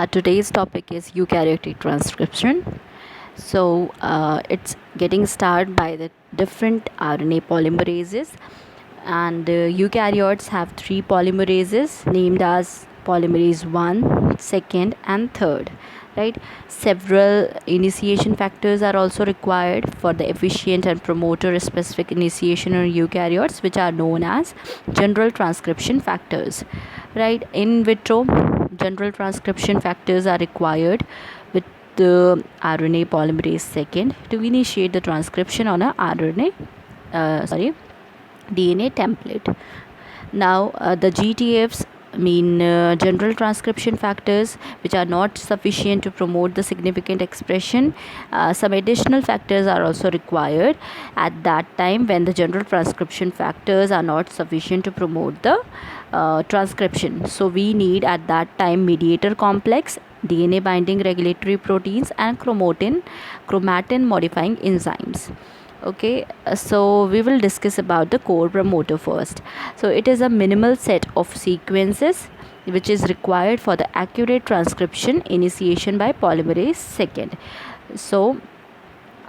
Today's topic is eukaryotic transcription. It's getting started by the different RNA polymerases, and eukaryotes have three polymerases named as polymerase 1, second, and third. Right? Several initiation factors are also required for the efficient and promoter specific initiation in eukaryotes, which are known as general transcription factors. Right? In vitro, general transcription factors are required with the RNA polymerase second to initiate the transcription on a DNA template. Now, the GTFs mean general transcription factors, which are not sufficient to promote the significant expression. Some additional factors are also required at that time when the general transcription factors are not sufficient to promote the transcription. So we need at that time mediator complex, DNA binding regulatory proteins, and chromatin modifying enzymes. Okay, so we will discuss about the core promoter first. So it is a minimal set of sequences which is required for the accurate transcription initiation by polymerase second. So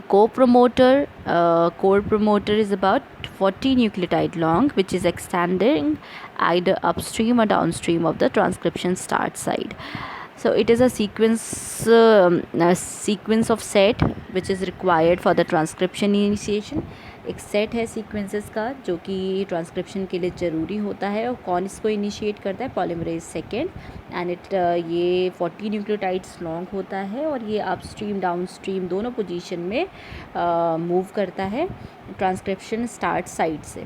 core promoter is about 40 nucleotide long, which is extending either upstream or downstream of the transcription start site. So it is a sequence of set which is required for the transcription initiation. एक set है sequences का जो कि transcription के लिए ज़रूरी होता है, और कौन इसको इनिशिएट करता है? Polymerase second. एंड ये 40 न्यूक्लियोटाइड्स लॉन्ग होता है, और ये अपस्ट्रीम डाउनस्ट्रीम दोनों पोजीशन में मूव करता है ट्रांसक्रिप्शन स्टार्ट साइट से.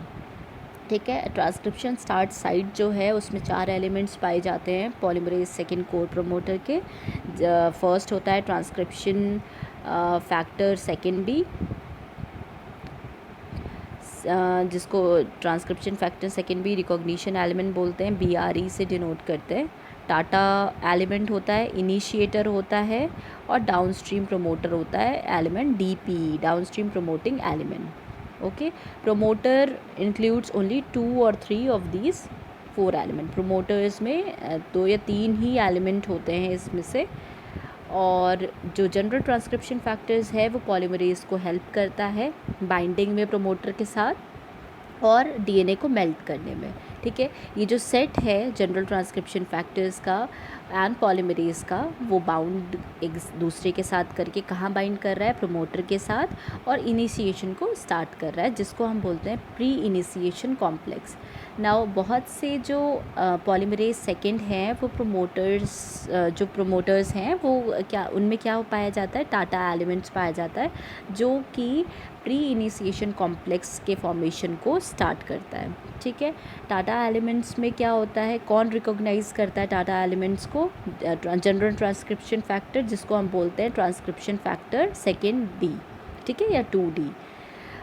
ठीक है, ट्रांसक्रिप्शन स्टार्ट साइट जो है उसमें 4 एलिमेंट्स पाए जाते हैं पॉलीमरेज सेकेंड कोर प्रमोटर के. फर्स्ट होता है ट्रांसक्रिप्शन फैक्टर सेकेंड बी, जिसको transcription factor second B recognition element बोलते हैं, BRE से डिनोट करते हैं. टाटा एलिमेंट होता है, इनिशिएटर होता है, और डाउनस्ट्रीम प्रमोटर होता है element DPE, downstream promoting element. Okay, promoter includes only 2 or 3 of these 4 element. Promoters में 2 या 3 ही एलिमेंट होते हैं इसमें से. और जो जनरल ट्रांसक्रिप्शन फैक्टर्स है वो पॉलीमरेज को हेल्प करता है बाइंडिंग में प्रोमोटर के साथ और DNA को मेल्ट करने में. ठीक है, ये जो सेट है जनरल ट्रांसक्रिप्शन फैक्टर्स का एंड पॉलीमरेज का, वो बाउंड एक दूसरे के साथ करके कहाँ बाइंड कर रहा है? प्रोमोटर के साथ, और इनिशिएशन को स्टार्ट कर रहा है, जिसको हम बोलते हैं प्री इनिशिएशन कॉम्प्लेक्स. नाउ बहुत से जो पॉलीमरेज सेकेंड हैं वो प्रोमोटर्स हैं वो उनमें क्या पाया जाता है? टाटा एलिमेंट्स पाया जाता है, जो कि प्री इनिशिएशन कॉम्प्लेक्स के फॉर्मेशन को स्टार्ट करता है. ठीक है, टाटा एलिमेंट्स में क्या होता है? कौन रिकॉग्नाइज करता है टाटा एलिमेंट्स को? जनरल ट्रांसक्रिप्शन फैक्टर, जिसको हम बोलते हैं ट्रांसक्रिप्शन फैक्टर सेकेंड D. ठीक है, या 2D.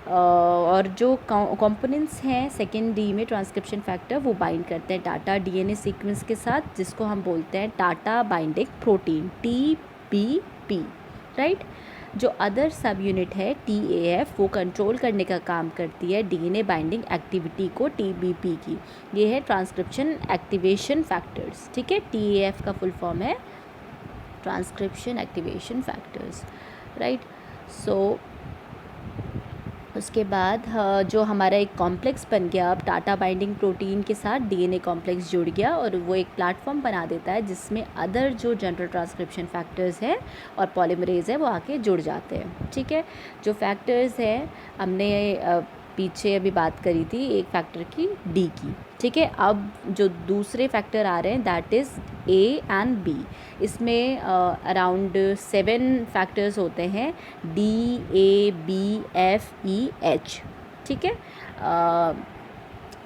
और जो कंपोनेंट्स हैं सेकेंड D में ट्रांसक्रिप्शन फैक्टर, वो बाइंड करते हैं टाटा DNA सीक्वेंस के साथ, जिसको हम बोलते हैं TATA binding protein, TBP. Right. जो अदर सब यूनिट है TAF, वो कंट्रोल करने का काम करती है DNA बाइंडिंग एक्टिविटी को TBP की. ये है ट्रांसक्रिप्शन एक्टिवेशन फैक्टर्स. ठीक है, TAF का फुल फॉर्म है ट्रांसक्रिप्शन एक्टिवेशन फैक्टर्स. राइट. सो उसके बाद जो हमारा एक कॉम्प्लेक्स बन गया, अब टाटा बाइंडिंग प्रोटीन के साथ DNA कॉम्प्लेक्स जुड़ गया, और वो एक प्लेटफॉर्म बना देता है जिसमें अदर जो जनरल ट्रांसक्रिप्शन फैक्टर्स हैं और पॉलीमरेज है वो आके जुड़ जाते हैं. ठीक है, जो फैक्टर्स हैं हमने पीछे अभी बात करी थी एक फैक्टर की D की. ठीक है, अब जो दूसरे फैक्टर आ रहे हैं that is A and B. इसमें अराउंड 7 फैक्टर्स होते हैं, D, A, B, F, E, H. ठीक है,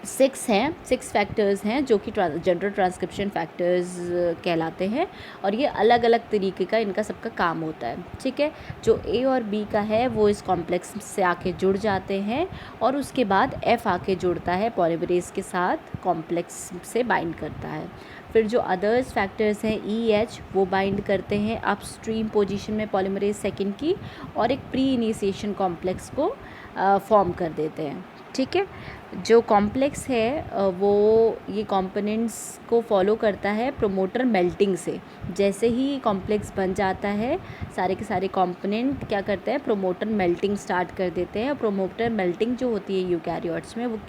6 फैक्टर्स हैं जो कि जनरल ट्रांसक्रिप्शन फैक्टर्स कहलाते हैं, और ये अलग अलग तरीके का इनका सबका काम होता है. ठीक है, जो A और B का है वो इस कॉम्प्लेक्स से आके जुड़ जाते हैं, और उसके बाद F आके जुड़ता है पॉलीमरेज के साथ, कॉम्प्लेक्स से बाइंड करता है. फिर जो अदर्स फैक्टर्स हैं EH, वो बाइंड करते हैं अपस्ट्रीम पोजीशन में पॉलीमरेज सेकेंड की, और एक प्री इनिशिएशन कॉम्प्लेक्स को फॉर्म कर देते हैं. ठीक है। जो कॉम्प्लेक्स है वो ये कंपोनेंट्स को फॉलो करता है प्रोमोटर मेल्टिंग से। जैसे ही कॉम्प्लेक्स बन जाता है सारे के सारे कंपोनेंट क्या करते हैं, प्रोमोटर मेल्टिंग स्टार्ट कर देते हैं। प्रोमोटर मेल्टिंग जो होती है यूकैरियोट्स में वो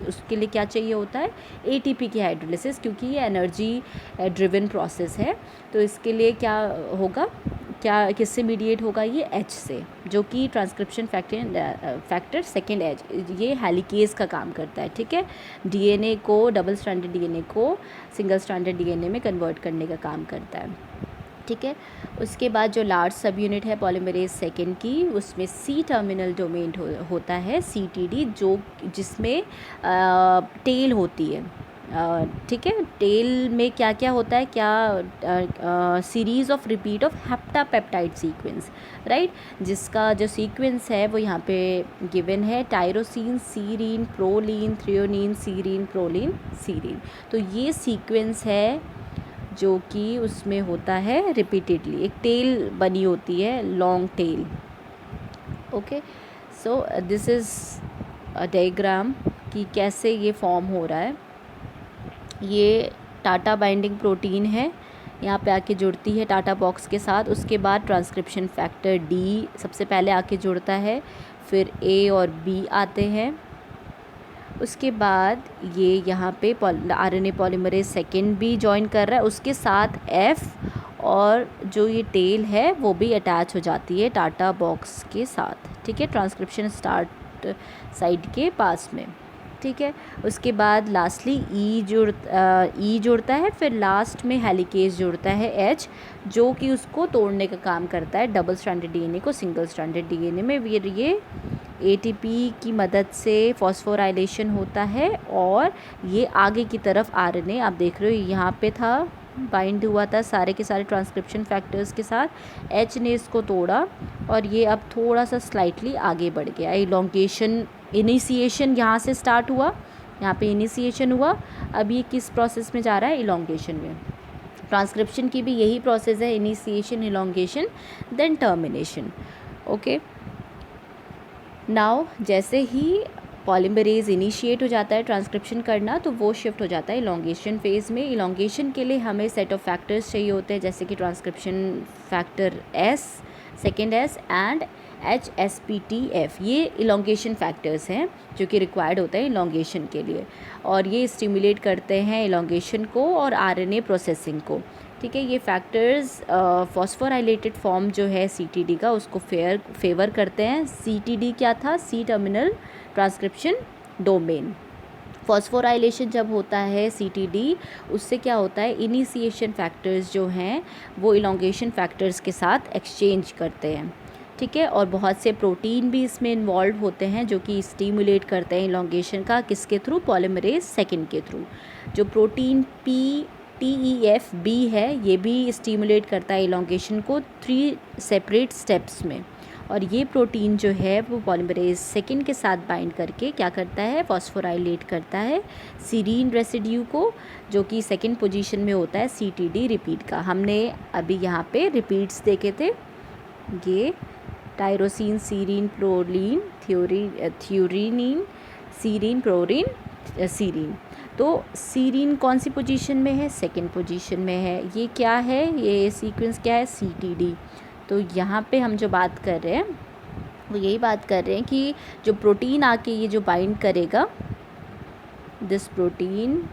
उसके लिए क्या चाहिए होता है, एटीपी की हाइड्रोलिसिस, क्योंकि ये एनर्जी ड्रिवन प्रोसेस है। तो इसके लिए क्या होगा, क्या किससे मीडिएट होगा, ये एच से, जो कि ट्रांसक्रिप्शन फैक्टर सेकेंड एच, ये हेलिकेज का काम करता है। ठीक है, डीएनए को, डबल स्ट्रैंडेड डीएनए को सिंगल स्ट्रैंडेड डीएनए में कन्वर्ट करने का काम करता है। ठीक है, उसके बाद जो लार्ज सब यूनिट है पॉलीमरेज सेकेंड की, उसमें सी टर्मिनल डोमेन होता है, सीटीडी, जो जिसमें टेल होती है। ठीक है, टेल में क्या क्या होता है, क्या series of repeat of heptapeptide sequence, right, जिसका जो सीक्वेंस है वो यहाँ पे गिवन है, tyrosine, serine, proline, threonine, serine, proline, serine. तो ये सीक्वेंस है जो कि उसमें होता है रिपीटेडली, एक टेल बनी होती है, long tail. Okay, so this is a diagram कि कैसे ये फॉर्म हो रहा है। ये टाटा बाइंडिंग प्रोटीन है, यहाँ पे आके जुड़ती है टाटा बॉक्स के साथ। उसके बाद ट्रांसक्रिप्शन फैक्टर डी सबसे पहले आके जुड़ता है, फिर ए और बी आते हैं। उसके बाद ये यहाँ पे आरएनए पॉलीमरेज सेकेंड भी ज्वाइन कर रहा है, उसके साथ एफ और जो ये टेल है वो भी अटैच हो जाती है टाटा बॉक्स के साथ। ठीक है, ट्रांसक्रिप्शन स्टार्ट साइड के पास में। ठीक है, उसके बाद लास्टली ई जुड़ता है, फिर लास्ट में हेलिकेज जुड़ता है एच, जो कि उसको तोड़ने का काम करता है डबल स्ट्रैंडेड डीएनए को सिंगल स्ट्रैंडेड डीएनए में। ये एटीपी की मदद से फॉस्फोराइलेशन होता है और ये आगे की तरफ आरएनए, आप देख रहे हो यहाँ पे था, बाइंड हुआ था सारे के सारे ट्रांसक्रिप्शन फैक्टर्स के साथ, एच ने इसको तोड़ा और ये अब थोड़ा सा स्लाइटली आगे बढ़ गया। इलोंगेशन, इनिशिएशन यहाँ से स्टार्ट हुआ, यहाँ पे इनिशिएशन हुआ, अब ये किस प्रोसेस में जा रहा है, इलोंगेशन में। ट्रांसक्रिप्शन की भी यही प्रोसेस है, initiation, elongation, then termination. Okay, now जैसे ही पॉलीमरेज इनिशिएट हो जाता है ट्रांसक्रिप्शन करना, तो वो शिफ्ट हो जाता है इलोंगेशन फेज़ में। इलोंगेशन के लिए हमें सेट ऑफ फैक्टर्स चाहिए होते हैं, जैसे कि transcription factor S, second S and HSPTF, ये इलोंगेशन फैक्टर्स हैं जो कि रिक्वायर्ड होते हैं इलोंगेशन के लिए, और ये स्टिमुलेट करते हैं इलोंगेशन को और आरएनए प्रोसेसिंग को। ठीक है, ये फैक्टर्स फॉस्फोराइलेटेड फॉर्म जो है सीटीडी का, उसको फेवर करते हैं। सीटीडी क्या था, C terminal transcription domain. Phosphorylation जब होता है सीटीडी, उससे क्या होता है, इनिशिएशन फैक्टर्स जो हैं वो इलोंगेशन फैक्टर्स के साथ एक्सचेंज करते हैं। ठीक है, और बहुत से प्रोटीन भी इसमें इन्वॉल्व होते हैं जो कि स्टिमुलेट करते हैं इलोंगेशन का, किसके थ्रू, पॉलीमरेज सेकेंड के थ्रू। जो प्रोटीन PTEFB है, ये भी स्टिमुलेट करता है इलोंगेशन को 3 सेपरेट स्टेप्स में, और ये प्रोटीन जो है वो पॉलीमरेज सेकेंड के साथ बाइंड करके क्या करता है, फॉस्फोराइलेट करता है सीरीन रेसिड्यू को, जो कि सेकेंड पोजीशन में होता है सीटीडी रिपीट का। हमने अभी यहाँ पे रिपीट्स देखे थे, ये tyrosine, serine, proline, threonine, serine, proline, serine. तो सीरीन कौन सी पोजीशन में है, सेकेंड पोजीशन में है। ये क्या है, ये सीक्वेंस क्या है, सीटीडी। तो यहाँ पे हम जो बात कर रहे हैं वो यही बात कर रहे हैं कि जो प्रोटीन आके ये जो बाइंड करेगा, दिस प्रोटीन,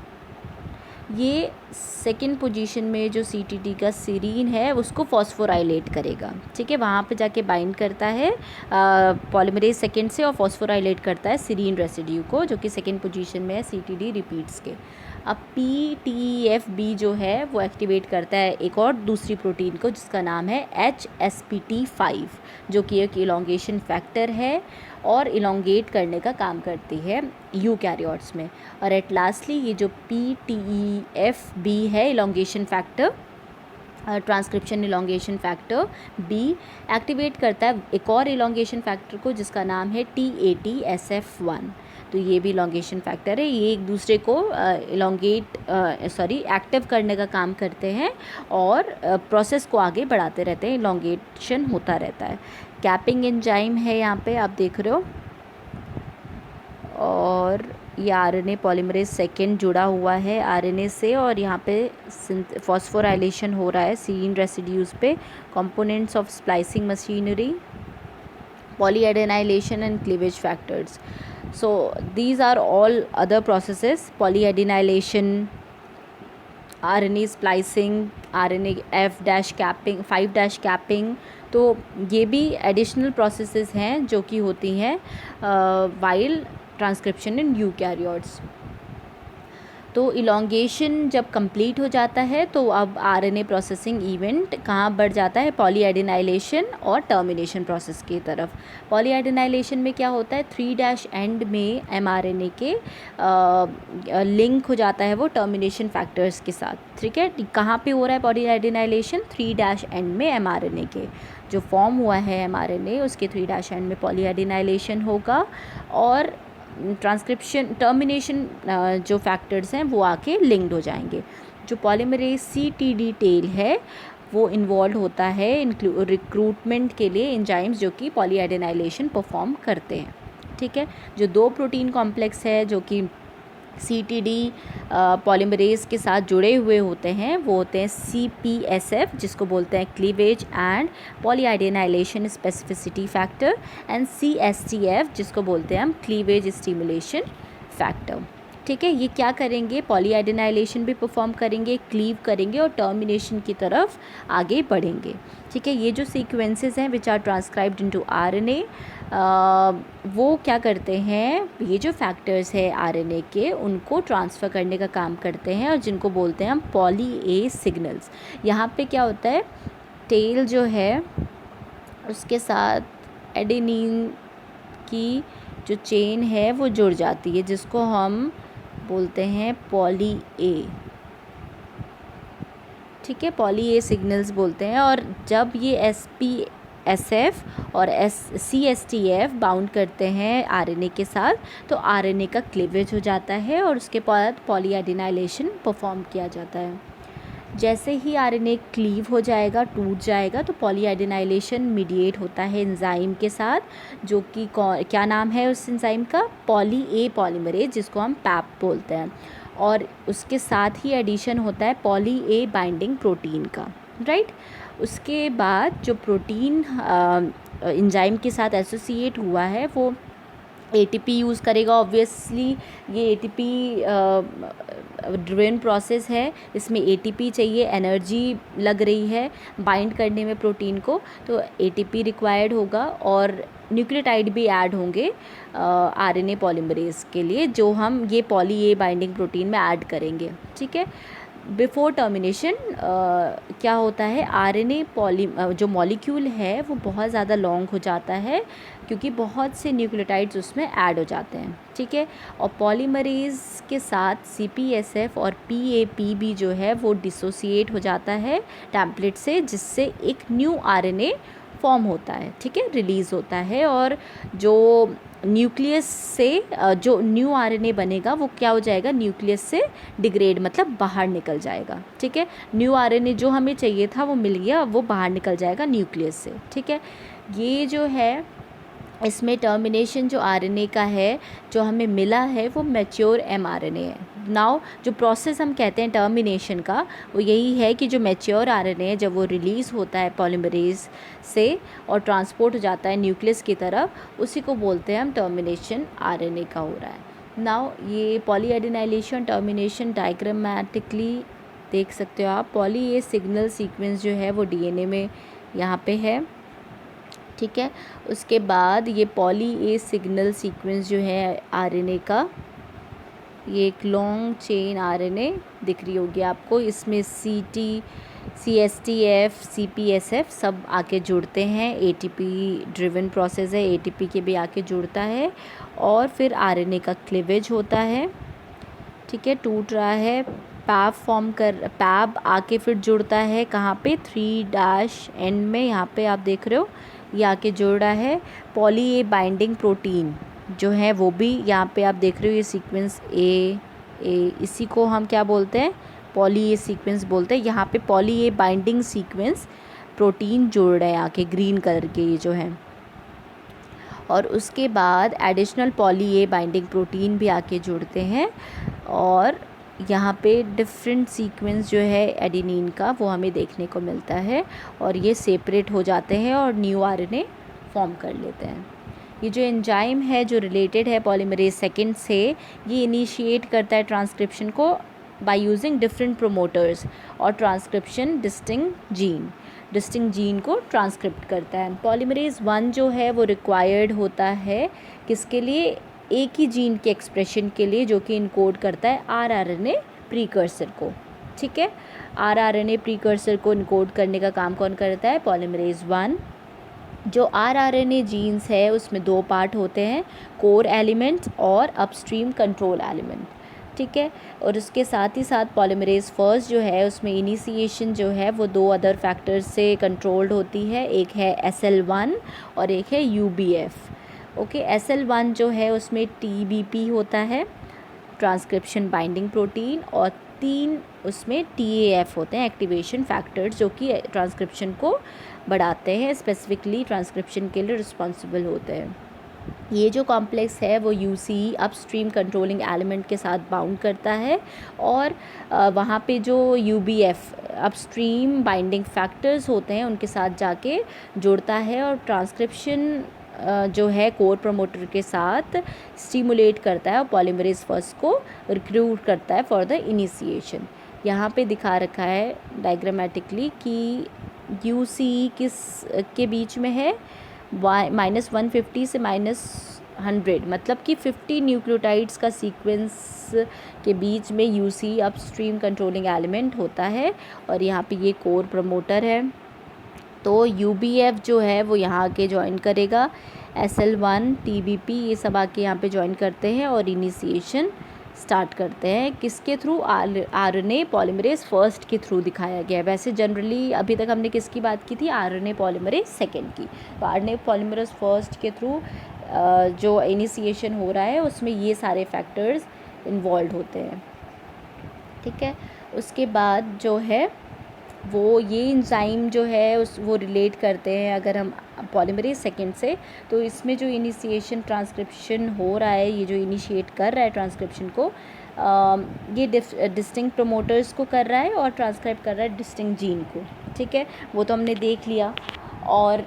ये सेकेंड पोजीशन में जो सीटीडी का सीरीन है उसको फॉस्फोराइलेट करेगा। ठीक है, वहाँ पे जाके बाइंड करता है पॉलीमरेज सेकेंड से और फॉस्फोराइलेट करता है सीरीन रेसिड्यू को, जो कि सेकेंड पोजीशन में है सीटीडी रिपीट्स के। अब PTEFB जो है वो एक्टिवेट करता है एक और दूसरी प्रोटीन को, जिसका नाम है HSPT5, जो कि एक इलोंगेशन फैक्टर है और इलोंगेट करने का काम करती है यूकैरियोट्स में। और एट लास्टली ये जो PTEFB है, elongation factor, transcription elongation factor B, activate करता है एक और इलोंगेशन फैक्टर को, जिसका नाम है TATSF1। तो ये भी इलोंगेशन फैक्टर है, ये एक दूसरे को एक्टिव करने का काम करते हैं और प्रोसेस को आगे बढ़ाते रहते हैं, इलोंगेशन होता रहता है। कैपिंग एंजाइम है यहाँ पे आप देख रहे हो, और ये आरएनए पॉलीमरेज सेकेंड जुड़ा हुआ है आरएनए से, और यहाँ पे फॉस्फोराइलेशन हो रहा है सीन रेसिड्यूज़ पे। Components of splicing machinery, polyadenylation and cleavage factors. So these are all other processes: polyadenylation, RNA splicing, RNA F dash capping, 5 dash capping। तो ये भी एडिशनल प्रोसेसेस हैं जो कि होती हैं वाइल ट्रांसक्रिप्शन इन यूकैरियोट्स। तो इलॉन्गेशन जब कंप्लीट हो जाता है तो अब आरएनए प्रोसेसिंग इवेंट कहाँ बढ़ जाता है, पॉलीएडेनाइलेशन और टर्मिनेशन प्रोसेस की तरफ। पॉलीएडेनाइलेशन में क्या होता है, 3' एंड में एमआरएनए के लिंक हो जाता है वो टर्मिनेशन फैक्टर्स के साथ। ठीक है, कहाँ पे हो रहा है पॉलीएडेनाइलेशन, 3' एंड में एमआरएनए के जो फॉर्म हुआ है एमआरएनए उसके 3' एंड में पॉलीएडेनाइलेशन होगा, और ट्रांसक्रिप्शन टर्मिनेशन जो फैक्टर्स हैं वो आके लिंक्ड हो जाएंगे। जो पॉलीमरेज CTD टेल है वो इन्वॉल्व होता है रिक्रूटमेंट के लिए एंजाइम्स जो कि पॉलीएडेनाइलेशन परफॉर्म करते हैं। ठीक है, जो 2 प्रोटीन कॉम्प्लेक्स है जो कि CTD पॉलीमरेज के साथ जुड़े हुए होते हैं वो होते हैं CPSF जिसको बोलते हैं cleavage and polyadenylation specificity factor, and CSTF जिसको बोलते हैं हम क्लीवेज स्टिमुलेशन फैक्टर। ठीक है, ये क्या करेंगे, पॉलीएडेनाइलेशन भी परफॉर्म करेंगे, क्लीव करेंगे और टर्मिनेशन की तरफ आगे बढ़ेंगे। ठीक है, ये जो सीक्वेंसेस हैं which are transcribed into RNA, वो क्या करते हैं, ये जो फैक्टर्स है आरएनए के उनको ट्रांसफ़र करने का काम करते हैं और जिनको बोलते हैं हम पॉली ए सिग्नल्स। यहाँ पे क्या होता है, टेल जो है उसके साथ एडेनिन की जो चेन है वो जुड़ जाती है जिसको हम बोलते हैं पॉली ए। ठीक है, पॉली ए सिग्नल्स बोलते हैं, और जब ये SPSF और CSTF बाउंड करते हैं आरएनए के साथ तो आरएनए का क्लीवेज हो जाता है और उसके बाद पॉलीएडेनाइलेशन परफॉर्म किया जाता है। जैसे ही आरएनए क्लीव हो जाएगा, टूट जाएगा, तो पॉलीएडेनाइलेशन मीडिएट होता है एंजाइम के साथ जो कि क्या नाम है उस एंजाइम का, पॉली ए पॉलीमरेज जिसको हम पैप बोलते हैं, और उसके साथ ही एडिशन होता है पॉली ए बाइंडिंग प्रोटीन का। राइट, उसके बाद जो प्रोटीन एंजाइम के साथ एसोसिएट हुआ है वो ATP यूज़ करेगा। ऑब्वियसली ये ATP ड्रिवन प्रोसेस है, इसमें ATP चाहिए, एनर्जी लग रही है बाइंड करने में प्रोटीन को, तो ATP रिक्वायर्ड होगा, और न्यूक्लियोटाइड भी ऐड होंगे RNA पॉलीमरेज के लिए जो हम ये पॉली ए बाइंडिंग प्रोटीन में ऐड करेंगे। ठीक है, बिफोर टर्मिनेशन क्या होता है, RNA जो मॉलिक्यूल है वो बहुत ज़्यादा लॉन्ग हो जाता है क्योंकि बहुत से न्यूक्लियोटाइड्स उसमें ऐड हो जाते हैं। ठीक है, और पॉलीमरेज के साथ CPSF और PAP भी जो है वो डिसोसिएट हो जाता है टेम्पलेट से, जिससे एक न्यू RNA फॉर्म होता है। ठीक है, रिलीज़ होता है, और जो न्यूक्लियस से जो न्यू RNA बनेगा वो क्या हो जाएगा, न्यूक्लियस से डिग्रेड मतलब बाहर निकल जाएगा। ठीक है, न्यू RNA जो हमें चाहिए था वो मिल गया, वो बाहर निकल जाएगा न्यूक्लियस से। ठीक है, ये जो है इसमें टर्मिनेशन जो RNA का है जो हमें मिला है वो मैच्योर mRNA है। नाउ जो प्रोसेस हम कहते हैं टर्मिनेशन का वो यही है कि जो मैच्योर RNA है जब वो रिलीज़ होता है पॉलीमरेज से और ट्रांसपोर्ट हो जाता है न्यूक्लियस की तरफ, उसी को बोलते हैं हम टर्मिनेशन RNA का हो रहा है। नाउ ये पॉलीएडेनाइलेशन टर्मिनेशन डायग्रामेटिकली देख सकते हो आप। पॉली ए सिग्नल सीक्वेंस जो है वो DNA में यहाँ पे है। ठीक है, उसके बाद ये पॉली ए सिग्नल सीक्वेंस जो है RNA का, ये एक लॉन्ग चेन RNA दिख रही होगी आपको, इसमें CSTF CPSF सब आके जुड़ते हैं। ATP ड्रिवन प्रोसेस है, ATP के भी आके जुड़ता है और फिर RNA का क्लीवेज होता है। ठीक है, टूट रहा है, पैब आके फिर जुड़ता है कहाँ पे, 3' एंड में, यहाँ पे आप देख रहे हो ये आके जुड़ रहा है। पॉली ए बाइंडिंग प्रोटीन जो है वो भी यहाँ पे आप देख रहे हो, ये सीक्वेंस ए, इसी को हम क्या बोलते हैं, पॉली ए सीक्वेंस बोलते हैं। यहाँ पे poly A binding sequence protein जुड़ रहे हैं आके ग्रीन कलर के ये जो है, और उसके बाद additional poly A binding protein भी आके जुड़ते हैं और यहाँ पे डिफरेंट सीक्वेंस जो है एडेनिन का वो हमें देखने को मिलता है और ये सेपरेट हो जाते हैं और न्यू आरएनए फॉर्म कर लेते हैं। ये जो एंजाइम है जो रिलेटेड है पॉलीमरेज सेकेंड से, ये इनिशिएट करता है ट्रांसक्रिप्शन को बाय यूजिंग डिफरेंट प्रोमोटर्स और ट्रांसक्रिप्शन डिस्टिंक्ट जीन को ट्रांसक्रिप्ट करता है। पॉलीमरेज 1 जो है वो रिक्वायर्ड होता है किसके लिए, एक ही जीन के एक्सप्रेशन के लिए जो कि इनकोड करता है आरआरएनए प्रीकर्सर को। ठीक है, आरआरएनए प्रीकर्सर को इनकोड करने का काम कौन करता है, पॉलीमरेज 1। जो आरआरएनए जीन्स है उसमें 2 पार्ट होते हैं, कोर एलिमेंट्स और अपस्ट्रीम कंट्रोल एलिमेंट। ठीक है, और उसके साथ ही साथ पॉलीमरेज फर्स्ट जो है उसमें इनिशिएशन जो है वो 2 अदर फैक्टर्स से कंट्रोल्ड होती है, एक है SL1 और एक है UBF। ओके, SL1 जो है उसमें TBP होता है, ट्रांसक्रिप्शन बाइंडिंग प्रोटीन, और 3 उसमें TAF होते हैं, एक्टिवेशन फैक्टर्स, जो कि ट्रांसक्रिप्शन को बढ़ाते हैं, स्पेसिफिकली ट्रांसक्रिप्शन के लिए रिस्पॉन्सिबल होते हैं। ये जो कॉम्प्लेक्स है वो UCE अपस्ट्रीम कंट्रोलिंग एलिमेंट के साथ बाउंड करता है और वहाँ पे जो UBF अपस्ट्रीम बाइंडिंग फैक्टर्स होते हैं उनके साथ जाके जुड़ता है और ट्रांसक्रिप्शन जो है कोर प्रमोटर के साथ स्टिमुलेट करता है और पॉलीमरेज फर्स्ट को रिक्रूट करता है फॉर द इनिशिएशन। यहाँ पे दिखा रखा है डायग्रामेटिकली कि UCE किस के बीच में है, -150 से -100, मतलब कि 50 न्यूक्लियोटाइड्स का सीक्वेंस के बीच में UCE अपस्ट्रीम कंट्रोलिंग एलिमेंट होता है और यहाँ पे ये कोर प्रमोटर है। तो UBF जो है वो यहाँ आके ज्वाइन करेगा, SL1 TBP ये सब आके यहाँ पे ज्वाइन करते हैं और इनिशिएशन स्टार्ट करते हैं। किसके थ्रू, आरएनए पॉलीमरेज फर्स्ट के थ्रू दिखाया गया है। वैसे जनरली अभी तक हमने किसकी बात की थी, आरएनए पॉलीमरेज सेकेंड की। तो आरएनए पॉलीमरेज फर्स्ट के थ्रू जो इनिशिएशन हो रहा है उसमें ये सारे फैक्टर्स इन्वॉल्व होते हैं। ठीक है, उसके बाद जो है वो ये एंजाइम जो है वो रिलेट करते हैं अगर हम पॉलीमरेज सेकेंड से, तो इसमें जो इनिशिएशन ट्रांसक्रिप्शन हो रहा है, ये जो इनिशिएट कर रहा है ट्रांसक्रिप्शन को, ये डिस्टिंक्ट प्रोमोटर्स को कर रहा है और ट्रांसक्राइब कर रहा है डिस्टिंक्ट जीन को। ठीक है, वो तो हमने देख लिया। और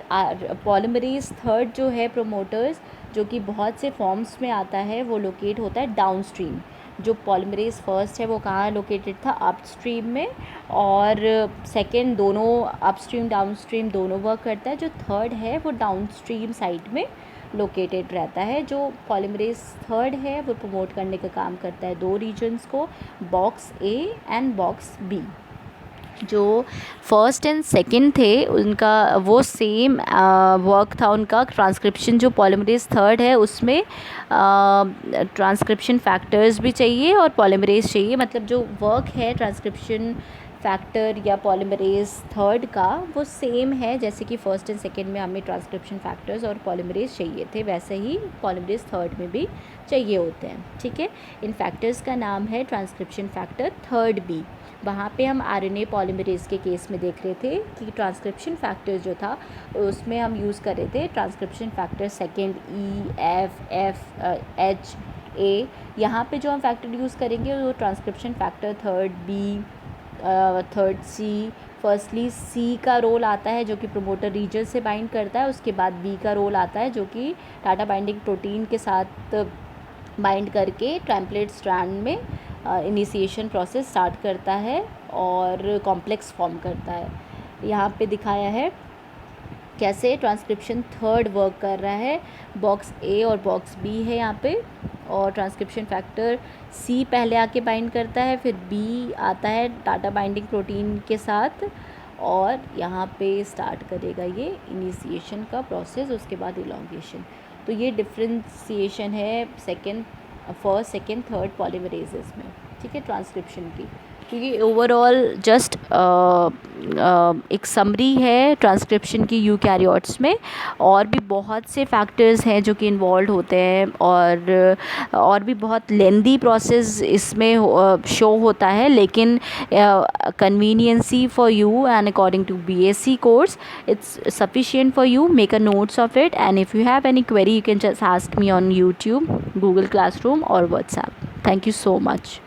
पॉलीमरेज थर्ड जो है प्रोमोटर्स, जो कि बहुत से फॉर्म्स में आता है, वो लोकेट होता है डाउनस्ट्रीम। जो पॉलीमरेज फर्स्ट है वो कहाँ लोकेटेड था, अपस्ट्रीम में, और सेकेंड दोनों अपस्ट्रीम डाउनस्ट्रीम दोनों वर्क करता है। जो थर्ड है वो डाउनस्ट्रीम साइड में लोकेटेड रहता है। जो पॉलीमरेज थर्ड है वो प्रमोट करने का काम करता है 2 रीजन्स को, box A and box B। जो फर्स्ट एंड सेकंड थे उनका वो सेम वर्क था उनका। ट्रांसक्रिप्शन जो पॉलीमरेज थर्ड है उसमें ट्रांसक्रिप्शन फैक्टर्स भी चाहिए और पॉलीमरेज चाहिए, मतलब जो वर्क है ट्रांसक्रिप्शन फैक्टर या पॉलीमरेज थर्ड का वो सेम है। जैसे कि फर्स्ट एंड सेकंड में हमें ट्रांसक्रिप्शन फैक्टर्स और पॉलीमरेज चाहिए थे, वैसे ही पॉलीमरेज थर्ड में भी चाहिए होते हैं। ठीक है, इन फैक्टर्स का नाम है ट्रांसक्रिप्शन फैक्टर थर्ड B। वहाँ पे हम आरएनए पॉलीमरेज के केस में देख रहे थे कि ट्रांसक्रिप्शन फैक्टर जो था उसमें हम यूज़ कर रहे थे transcription factor second E, F, H, A। यहाँ पे जो हम फैक्टर यूज़ करेंगे वो transcription factor third B, third C। Firstly C का रोल आता है जो कि प्रोमोटर रीजन से बाइंड करता है, उसके बाद B का रोल आता है जो कि टाटा बाइंडिंग प्रोटीन के साथ बाइंड करके टेम्पलेट स्ट्रैंड में इनिशिएशन प्रोसेस स्टार्ट करता है और कॉम्प्लेक्स फॉर्म करता है। यहाँ पे दिखाया है कैसे ट्रांसक्रिप्शन थर्ड वर्क कर रहा है। बॉक्स A और बॉक्स B है यहाँ पे, और ट्रांसक्रिप्शन फैक्टर C पहले आके बाइंड करता है, फिर B आता है टाटा बाइंडिंग प्रोटीन के साथ और यहाँ पे स्टार्ट करेगा ये इनिशिएशन का प्रोसेस, उसके बाद इलॉन्गेशन। तो ये डिफ्रेंशिएशन है फर्स्ट सेकेंड थर्ड पॉलीमरेजेस में। ठीक है, ट्रांसक्रिप्शन की। क्योंकि ओवरऑल जस्ट एक समरी है ट्रांसक्रिप्शन की यूकैरियोट्स में। और भी बहुत से फैक्टर्स हैं जो कि इन्वॉल्व होते हैं, और भी बहुत लेंदी प्रोसेस इसमें शो होता है, लेकिन convenience for you and according to BSc course it's sufficient for you. Make a notes of it, and if you have any query you can just ask me on YouTube, Google Classroom or WhatsApp. Thank you so much.